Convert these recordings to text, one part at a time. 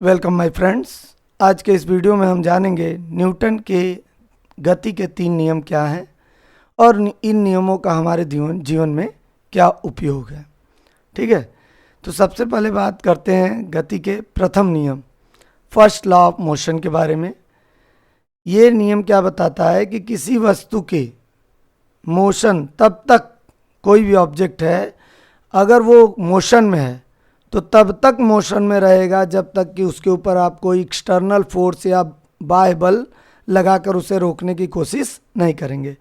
Welcome my friends. आज के इस वीडियो में हम जानेंगे न्यूटन के गति के 3 नियम क्या हैं और इन नियमों का हमारे जीवन में क्या उपयोग है। ठीक है, तो सबसे पहले बात करते हैं गति के प्रथम नियम, फर्स्ट लॉ ऑफ मोशन के बारे में। ये नियम क्या बताता है कि किसी वस्तु के मोशन तब तक, कोई भी ऑब्जेक्ट है अगर वो मोशन में है तो तब तक मोशन में रहेगा जब तक कि उसके ऊपर आप कोई एक्सटर्नल फोर्स या बाह्य बल लगाकर उसे रोकने की कोशिश नहीं करेंगे,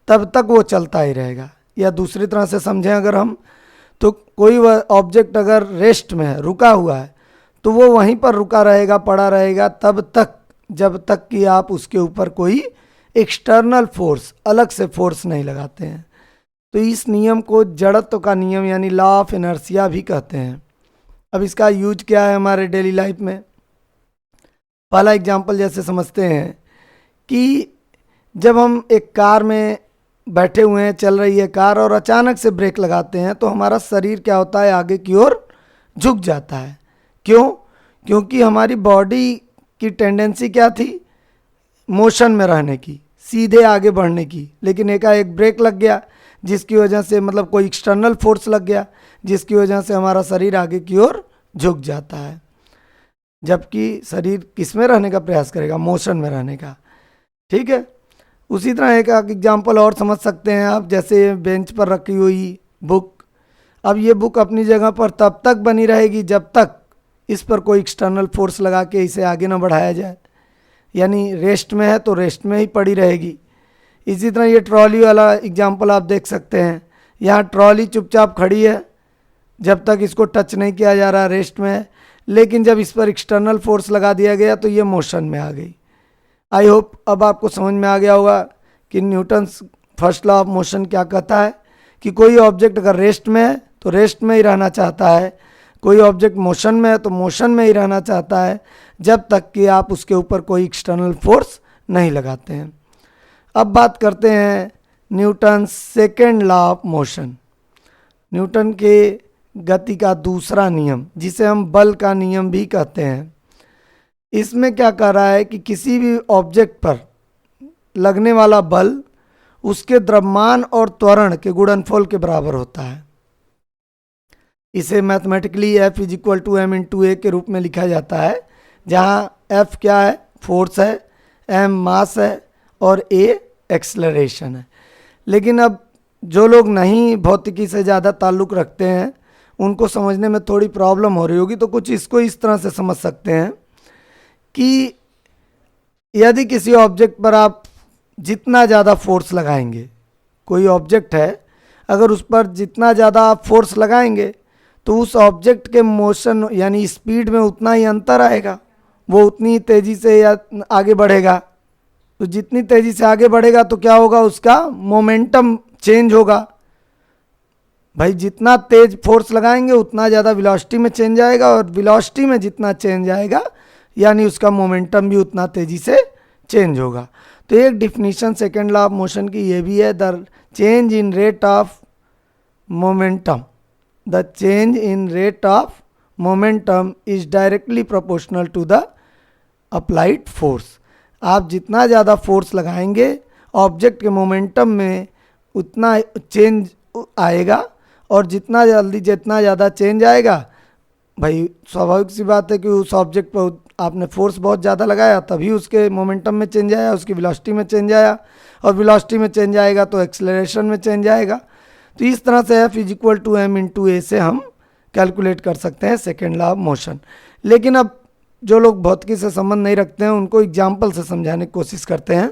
तब तक वो चलता ही रहेगा। या दूसरी तरह से समझें अगर हम, तो कोई ऑब्जेक्ट अगर रेस्ट में है, रुका हुआ है, तो वो वहीं पर रुका रहेगा, पड़ा रहेगा तब तक जब तक कि आप उसके ऊपर कोई एक्सटर्नल फोर्स, अलग से फोर्स नहीं लगाते हैं। तो इस नियम को जड़त्व का नियम यानी लॉ ऑफ इनर्शिया भी कहते हैं। अब इसका यूज क्या है हमारे डेली लाइफ में। पहला एग्जांपल जैसे समझते हैं कि जब हम एक कार में बैठे हुए हैं, चल रही है कार, और अचानक से ब्रेक लगाते हैं तो हमारा शरीर क्या होता है, आगे की ओर झुक जाता है। क्यों? क्योंकि हमारी बॉडी की टेंडेंसी क्या थी, मोशन में रहने की, सीधे आगे बढ़ने की। लेकिन एकाएक ब्रेक लग गया जिसकी वजह से, मतलब कोई एक्सटर्नल फोर्स लग गया जिसकी वजह से हमारा शरीर आगे की ओर झुक जाता है, जबकि शरीर किस में रहने का प्रयास करेगा, मोशन में रहने का। ठीक है, उसी तरह एक एग्जांपल और समझ सकते हैं आप, जैसे बेंच पर रखी हुई बुक। अब ये बुक अपनी जगह पर तब तक बनी रहेगी जब तक इस पर कोई एक्सटर्नल फोर्स लगा के इसे आगे ना बढ़ाया जाए, यानी रेस्ट में है तो रेस्ट में ही पड़ी रहेगी। इसी तरह ये ट्रॉली वाला एग्जांपल आप देख सकते हैं। यहाँ ट्रॉली चुपचाप खड़ी है जब तक इसको टच नहीं किया जा रहा, रेस्ट में है, लेकिन जब इस पर एक्सटर्नल फोर्स लगा दिया गया तो ये मोशन में आ गई। आई होप अब आपको समझ में आ गया होगा कि Newton's first law of motion क्या कहता है कि कोई ऑब्जेक्ट अगर रेस्ट में है तो रेस्ट में ही रहना चाहता है, कोई ऑब्जेक्ट मोशन में है तो मोशन में ही रहना चाहता है जब तक कि आप उसके ऊपर कोई एक्सटर्नल फोर्स नहीं लगाते हैं। अब बात करते हैं Newton second law of motion, Newton के गति का दूसरा नियम, जिसे हम बल का नियम भी कहते हैं। इसमें क्या कह रहा है कि किसी भी ऑब्जेक्ट पर लगने वाला बल उसके द्रव्यमान और त्वरण के गुणनफल के बराबर होता है। इसे मैथमेटिकली F = m/a के रूप में लिखा जाता है, जहाँ F क्या है, फोर्स है, m मास है और a एक्सेलरेशन है। लेकिन अब जो लोग नहीं भौतिकी से ज़्यादा ताल्लुक़ रखते हैं उनको समझने में थोड़ी प्रॉब्लम हो रही होगी, तो कुछ इसको इस तरह से समझ सकते हैं कि यदि किसी ऑब्जेक्ट पर आप जितना ज़्यादा फोर्स लगाएंगे, कोई ऑब्जेक्ट है अगर उस पर जितना ज़्यादा आप फोर्स लगाएंगे तो उस ऑब्जेक्ट के मोशन यानी स्पीड में उतना ही अंतर आएगा, वो उतनी तेज़ी से या आगे बढ़ेगा। तो जितनी तेज़ी से आगे बढ़ेगा तो क्या होगा, उसका मोमेंटम चेंज होगा। भाई जितना तेज फोर्स लगाएंगे उतना ज़्यादा वेलोसिटी में चेंज आएगा, और वेलोसिटी में जितना चेंज आएगा यानी उसका मोमेंटम भी उतना तेज़ी से चेंज होगा। तो एक definition second law of motion की ये भी है, the change in rate of momentum, the change in rate of momentum is directly proportional to the applied force. आप जितना ज़्यादा फोर्स लगाएंगे ऑब्जेक्ट के मोमेंटम में उतना चेंज आएगा, और जितना ज़्यादा चेंज आएगा, भाई स्वाभाविक सी बात है कि उस ऑब्जेक्ट पर आपने फोर्स बहुत ज़्यादा लगाया तभी उसके मोमेंटम में चेंज आया, उसकी वेलोसिटी में चेंज आया, और वेलोसिटी में चेंज आएगा तो एक्सेलरेशन में चेंज आएगा। तो इस तरह से F = m/a से हम कैलकुलेट कर सकते हैं सेकेंड लॉ ऑफ मोशन। लेकिन अब जो लोग भौतिकी से संबंध नहीं रखते हैं उनको एग्जाम्पल से समझाने की कोशिश करते हैं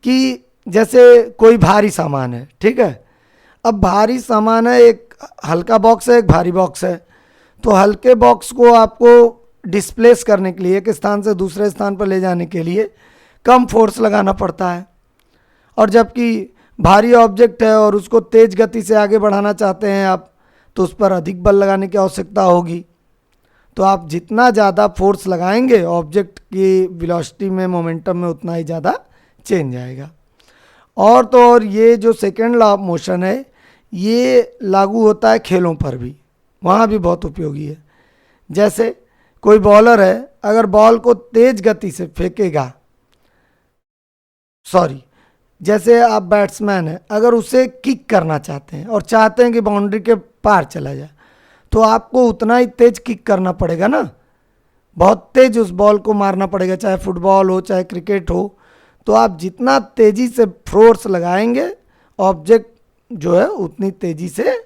कि जैसे कोई भारी सामान है, ठीक है। अब भारी सामान है, एक हल्का बॉक्स है, एक भारी बॉक्स है। तो हल्के बॉक्स को आपको डिस्प्लेस करने के लिए, एक स्थान से दूसरे स्थान पर ले जाने के लिए कम फोर्स लगाना पड़ता है, और जबकि भारी ऑब्जेक्ट है और उसको तेज़ गति से आगे बढ़ाना चाहते हैं आप, तो उस पर अधिक बल लगाने की आवश्यकता होगी। तो आप जितना ज़्यादा फोर्स लगाएंगे ऑब्जेक्ट की वेलोसिटी में, मोमेंटम में, उतना ही ज़्यादा चेंज आएगा। और तो और ये जो सेकेंड लॉ ऑफ मोशन है ये लागू होता है खेलों पर भी, वहाँ भी बहुत उपयोगी है। जैसे कोई बॉलर है, अगर बॉल को तेज गति से फेंकेगा, सॉरी, जैसे आप बैट्समैन हैं, अगर उसे किक करना चाहते हैं और चाहते हैं कि बाउंड्री के पार चला जाए, तो आपको उतना ही तेज किक करना पड़ेगा ना, बहुत तेज उस बॉल को मारना पड़ेगा, चाहे फुटबॉल हो चाहे क्रिकेट हो। तो आप जितना तेज़ी से फोर्स लगाएंगे, ऑब्जेक्ट जो है उतनी तेज़ी से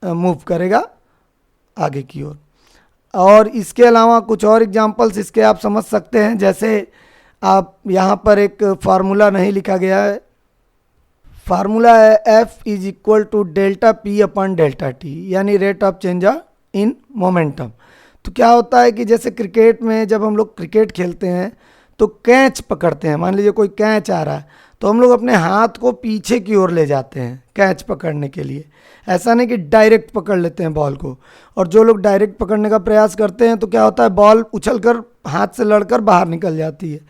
मूव करेगा आगे की ओर। और इसके अलावा कुछ और एग्जांपल्स इसके आप समझ सकते हैं, जैसे आप यहाँ पर एक फार्मूला नहीं लिखा गया है, फार्मूला है F is equal to delta P upon delta T, यानी rate of change in momentum. तो क्या होता है कि जैसे क्रिकेट में जब हम लोग क्रिकेट खेलते हैं तो कैच पकड़ते हैं, मान लीजिए कोई कैच आ रहा है तो हम लोग अपने हाथ को पीछे की ओर ले जाते हैं कैच पकड़ने के लिए। ऐसा नहीं कि डायरेक्ट पकड़ लेते हैं बॉल को, और जो लोग डायरेक्ट पकड़ने का प्रयास करते हैं तो क्या होता है, बॉल उछलकर हाथ से लड़कर बाहर निकल जाती है।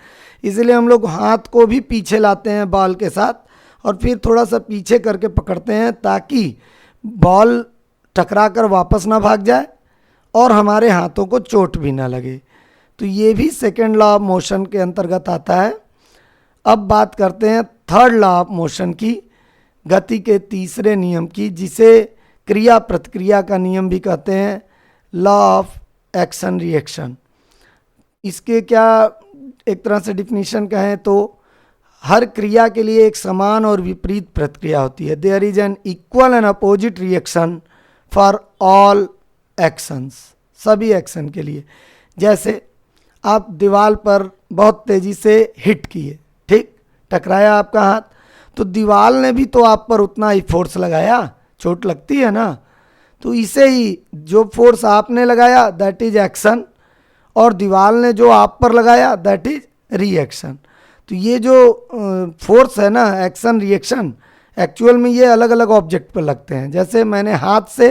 इसीलिए हम लोग हाथ को भी पीछे लाते हैं बॉल के साथ, और फिर थोड़ा सा पीछे करके पकड़ते हैं ताकि बॉल टकरा कर वापस ना भाग जाए और हमारे हाथों को चोट भी ना लगे। तो ये भी सेकेंड लॉ ऑफ मोशन के अंतर्गत आता है। अब बात करते हैं थर्ड लॉ ऑफ मोशन की, गति के तीसरे नियम की, जिसे क्रिया प्रतिक्रिया का नियम भी कहते हैं, लॉ ऑफ एक्शन रिएक्शन। इसके क्या एक तरह से डिफिनीशन कहें तो हर क्रिया के लिए एक समान और विपरीत प्रतिक्रिया होती है। There is an equal and opposite reaction for all actions, सभी एक्शन के लिए। जैसे आप दीवार पर बहुत तेज़ी से हिट किए, ठीक, टकराया आपका हाथ, तो दीवार ने भी तो आप पर उतना ही फोर्स लगाया, चोट लगती है ना। तो इसे ही जो फोर्स आपने लगाया दैट इज एक्शन, और दीवार ने जो आप पर लगाया दैट इज रिएक्शन। तो ये जो फोर्स है ना, एक्शन रिएक्शन, एक्चुअल में ये अलग अलग ऑब्जेक्ट पर लगते हैं। जैसे मैंने हाथ से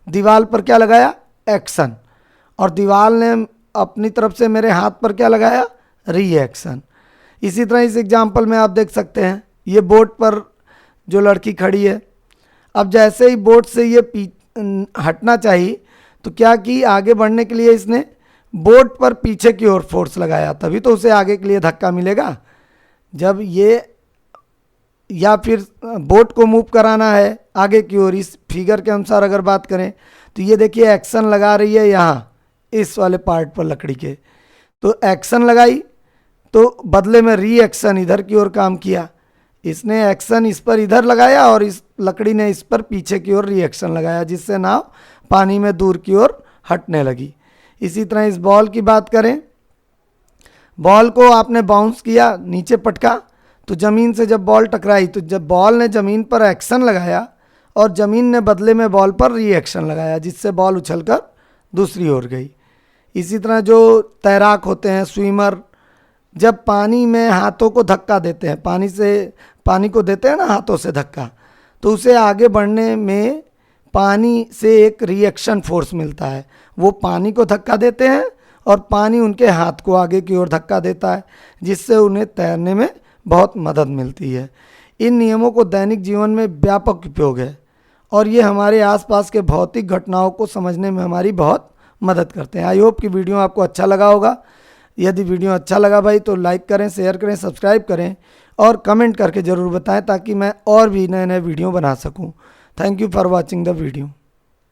दीवार पर क्या लगाया, एक्शन, और दीवार ने अपनी तरफ से मेरे हाथ पर क्या लगाया, रिएक्शन। इसी तरह इस एग्जाम्पल में आप देख सकते हैं, ये बोट पर जो लड़की खड़ी है, अब जैसे ही बोट से ये हटना चाहिए तो क्या कि आगे बढ़ने के लिए इसने बोट पर पीछे की ओर फोर्स लगाया, तभी तो उसे आगे के लिए धक्का मिलेगा। जब ये, या फिर बोट को मूव कराना है आगे की ओर, इस फिगर के अनुसार अगर बात करें तो ये देखिए एक्शन लगा रही है यहाँ इस वाले पार्ट पर लकड़ी के, तो एक्शन लगाई तो बदले में रिएक्शन इधर की ओर काम किया। इसने एक्शन इस पर इधर लगाया और इस लकड़ी ने इस पर पीछे की ओर रिएक्शन लगाया, जिससे नाव पानी में दूर की ओर हटने लगी। इसी तरह इस बॉल की बात करें, बॉल को आपने बाउंस किया, नीचे पटका, तो ज़मीन से जब बॉल टकराई तो जब बॉल ने ज़मीन पर एक्शन लगाया और ज़मीन ने बदले में बॉल पर रिएक्शन लगाया, जिससे बॉल उछलकर दूसरी ओर गई। इसी तरह जो तैराक होते हैं, स्विमर, जब पानी में हाथों को धक्का देते हैं, पानी को देते हैं ना हाथों से धक्का, तो उसे आगे बढ़ने में पानी से एक रिएक्शन फोर्स मिलता है। वो पानी को धक्का देते हैं और पानी उनके हाथ को आगे की ओर धक्का देता है, जिससे उन्हें तैरने में बहुत मदद मिलती है। इन नियमों को दैनिक जीवन में व्यापक उपयोग है और ये हमारे आसपास के भौतिक घटनाओं को समझने में हमारी बहुत मदद करते हैं। आई होप कि वीडियो आपको अच्छा लगा होगा। यदि वीडियो अच्छा लगा भाई तो लाइक करें, शेयर करें, सब्सक्राइब करें और कमेंट करके ज़रूर बताएं ताकि मैं और भी नए नए वीडियो बना सकूं। Thank you for watching the video.